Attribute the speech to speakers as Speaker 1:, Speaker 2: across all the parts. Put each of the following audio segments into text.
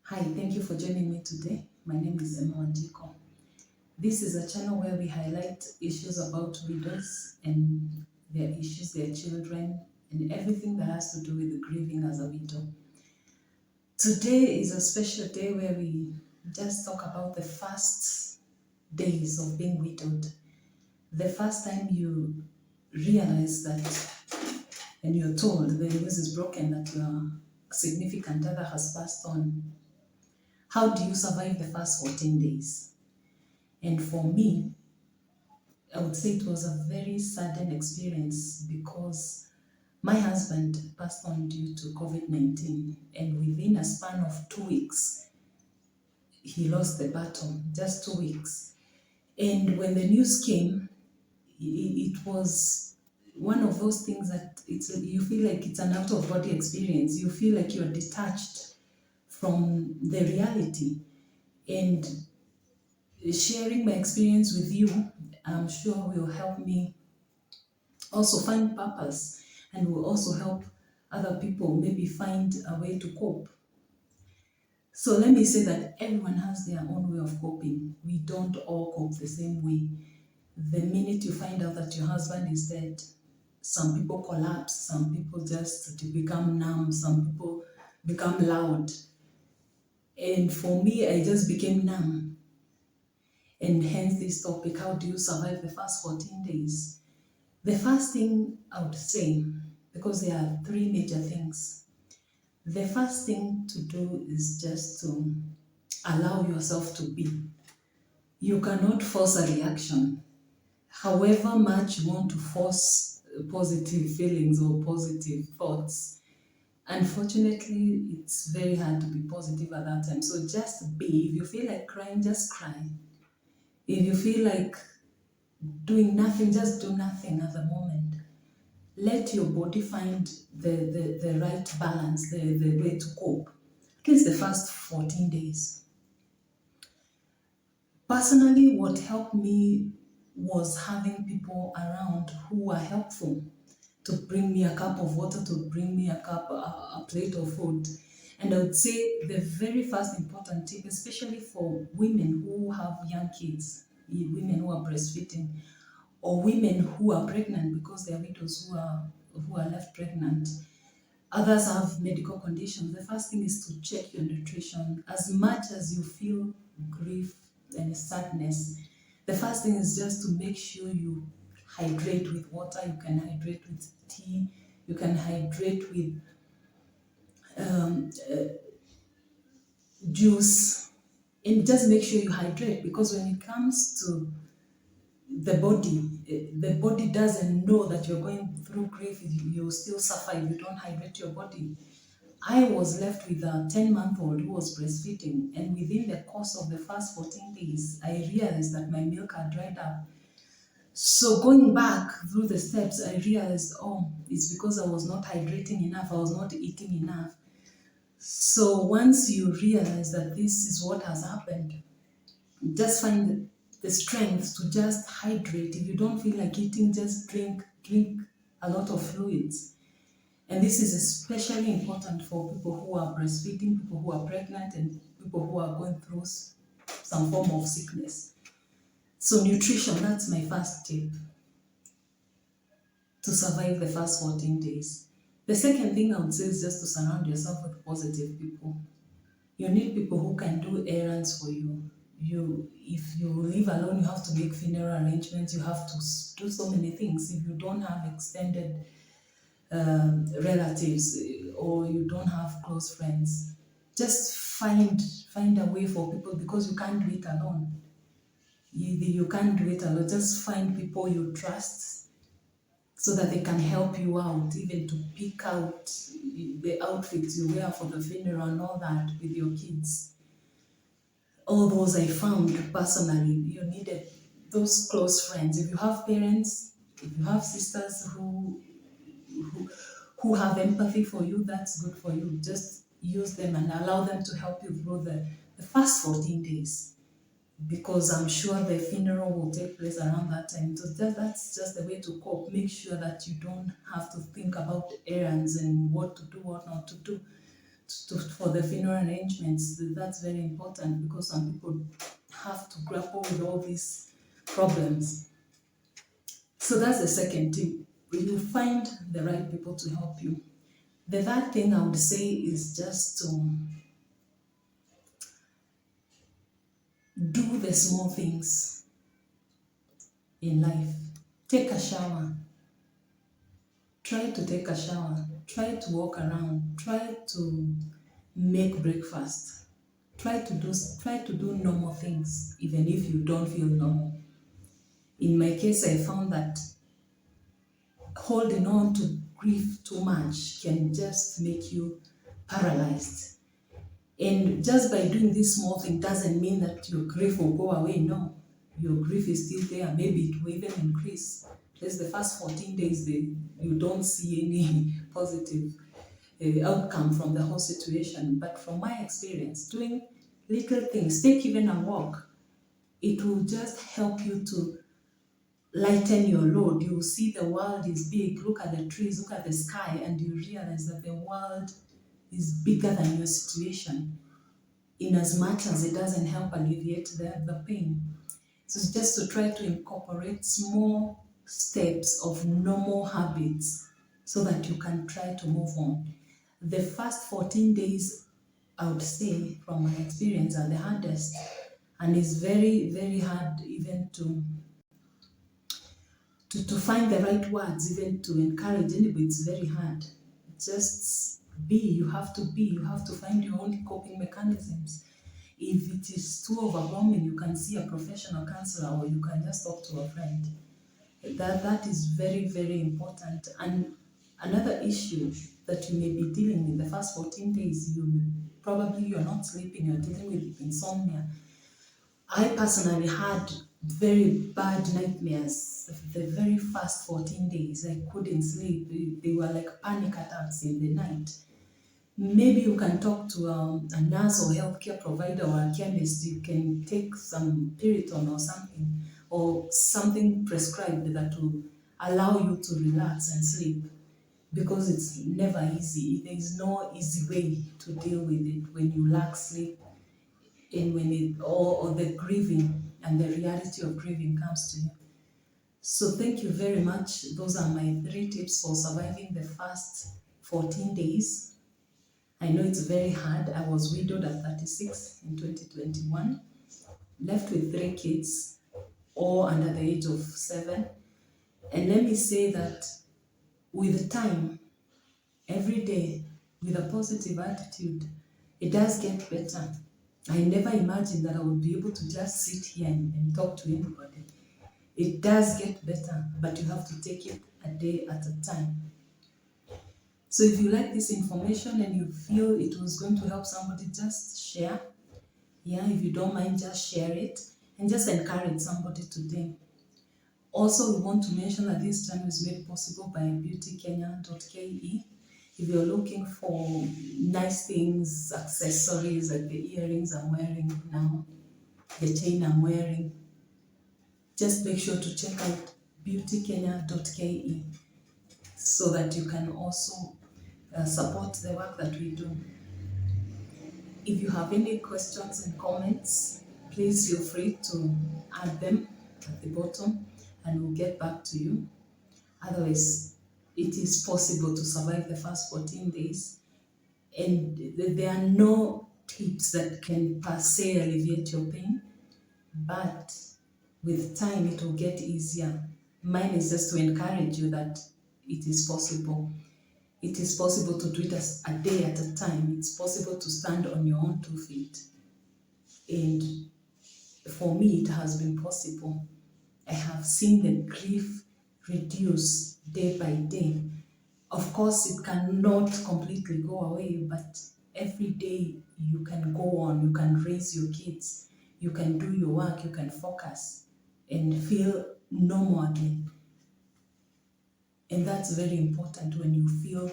Speaker 1: Hi, thank you for joining me today. My name is Emma Wanjiko. This is a channel where we highlight issues about widows and their issues, their children, and everything that has to do with grieving as a widow. Today is a special day where we just talk about the first days of being widowed. The first time you realize that, and you're told the news is broken that your significant other has passed on. How do you survive the first 14 days? And for me, I would say it was a very sudden experience because my husband passed on due to COVID 19, and within a span of 2 weeks, he lost the battle, just 2 weeks. And when the news came, it was one of those things that you feel like it's an out of body experience. You feel like you're detached from the reality. And sharing my experience with you, I'm sure will help me also find purpose and will also help other people maybe find a way to cope. So let me say that everyone has their own way of coping. We don't all cope the same way. The minute you find out that your husband is dead, some people collapse, some people just become numb, some people become loud. And for me, I just became numb. And hence this topic, how do you survive the first 14 days? The first thing I would say, because there are three major things. The first thing to do is just to allow yourself to be. You cannot force a reaction. However much you want to force positive feelings or positive thoughts, unfortunately, it's very hard to be positive at that time. So just be. If you feel like crying, just cry. If you feel like doing nothing, just do nothing at the moment. Let your body find the right balance, the way to cope. At least the first 14 days. Personally, what helped me was having people around who were helpful to bring me a cup of water, to bring me a plate of food. And I would say the very first important tip, especially for women who have young kids, women who are breastfeeding, or women who are pregnant because they are widows who are left pregnant. Others have medical conditions. The first thing is to check your nutrition. As much as you feel grief and sadness, the first thing is just to make sure you hydrate with water. You can hydrate with tea. You can hydrate with um, juice. And just make sure you hydrate, because when it comes to the body doesn't know that you're going through grief. You still suffer if you don't hydrate your body. I was left with a 10-month-old who was breastfeeding, and within the course of the first 14 days, I realized that my milk had dried up. So going back through the steps, I realized, oh, it's because I was not hydrating enough, I was not eating enough. So once you realize that this is what has happened, just find the strength to just hydrate. If you don't feel like eating, just drink a lot of fluids. And this is especially important for people who are breastfeeding, people who are pregnant, and people who are going through some form of sickness. So nutrition, that's my first tip to survive the first 14 days. The second thing I would say is just to surround yourself with positive people. You need people who can do errands for you. If you live alone, you have to make funeral arrangements. You have to do so many things. If you don't have extended relatives, or you don't have close friends, just find a way for people, because you can't do it alone. You can't do it alone. Just find people you trust so that they can help you out, even to pick out the outfits you wear for the funeral and all that with your kids. All those I found personally, you needed those close friends. If you have parents, if you have sisters who, who have empathy for you, that's good for you. Just use them and allow them to help you through the first 14 days, because I'm sure the funeral will take place around that time. So that's just the way to cope. Make sure that you don't have to think about errands and what to do, what not to do. for the funeral arrangements. That's very important because some people have to grapple with all these problems. So that's the second tip. You find the right people to help you. The third thing I would say is just to do the small things in life. Take a shower. Try to take a shower. Try to walk around. Try to make breakfast. Try to do normal things, even if you don't feel normal. In my case, I found that holding on to grief too much can just make you paralyzed. And just by doing this small thing doesn't mean that your grief will go away. No, your grief is still there. Maybe it will even increase. Just the first 14 days, you don't see any positive outcome from the whole situation. But from my experience, doing little things, take even a walk, it will just help you to lighten your load. You will see the world is big. Look at the trees, look at the sky, and you realize that the world is bigger than your situation, in as much as it doesn't help alleviate the pain. So it's just to try to incorporate small steps of normal habits so that you can try to move on. The first 14 days, I would say, from my experience, are the hardest, and it's very, very hard even to find the right words, even to encourage anybody. It's very hard. Just you have to find your own coping mechanisms. If it is too overwhelming, you can see a professional counselor or you can just talk to a friend. That is very, very important. And another issue that you may be dealing with the first 14 days, you're not sleeping, you're dealing with insomnia. I personally had very bad nightmares the very first 14 days. I couldn't sleep. They were like panic attacks in the night. Maybe you can talk to a nurse or healthcare provider or a chemist. You can take some Piriton or something prescribed that will allow you to relax and sleep, because it's never easy. There is no easy way to deal with it when you lack sleep and when or the grieving and the reality of grieving comes to you. So thank you very much. Those are my 3 tips for surviving the first 14 days. I know it's very hard. I was widowed at 36 in 2021, left with 3 kids, all under the age of 7. And let me say that with time, every day, with a positive attitude, it does get better. I never imagined that I would be able to just sit here and talk to anybody. It does get better, but you have to take it a day at a time. So if you like this information and you feel it was going to help somebody, just share. Yeah, if you don't mind, just share it and just encourage somebody today. Also, we want to mention that this channel is made possible by beautykenya.ke. If you're looking for nice things, accessories like the earrings I'm wearing now, the chain I'm wearing, just make sure to check out beautykenya.ke so that you can also support the work that we do. If you have any questions and comments, please feel free to add them at the bottom and we'll get back to you. Otherwise, it is possible to survive the first 14 days, and there are no tips that can per se alleviate your pain, but with time it will get easier. Mine is just to encourage you that it is possible. It is possible to do it a day at a time. It's possible to stand on your own 2 feet. And for me, it has been possible. I have seen the grief reduce day by day. Of course, it cannot completely go away, but every day you can go on, you can raise your kids, you can do your work, you can focus and feel normal again. And that's very important, when you feel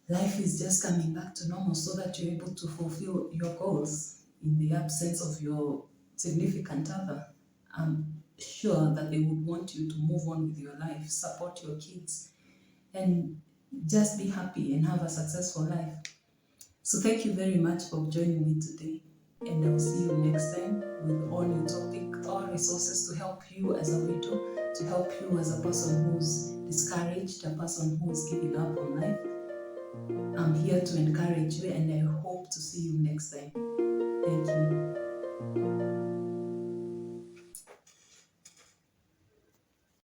Speaker 1: life is just coming back to normal, so that you're able to fulfill your goals in the absence of your significant other. I'm sure that they would want you to move on with your life, support your kids, and just be happy and have a successful life. So thank you very much for joining me today. And I will see you next time with all new topic, all resources to help you as a widow, to help you as a person who's discouraged, a person who's giving up on life. I'm here to encourage you, and I hope to see you next time. Thank you.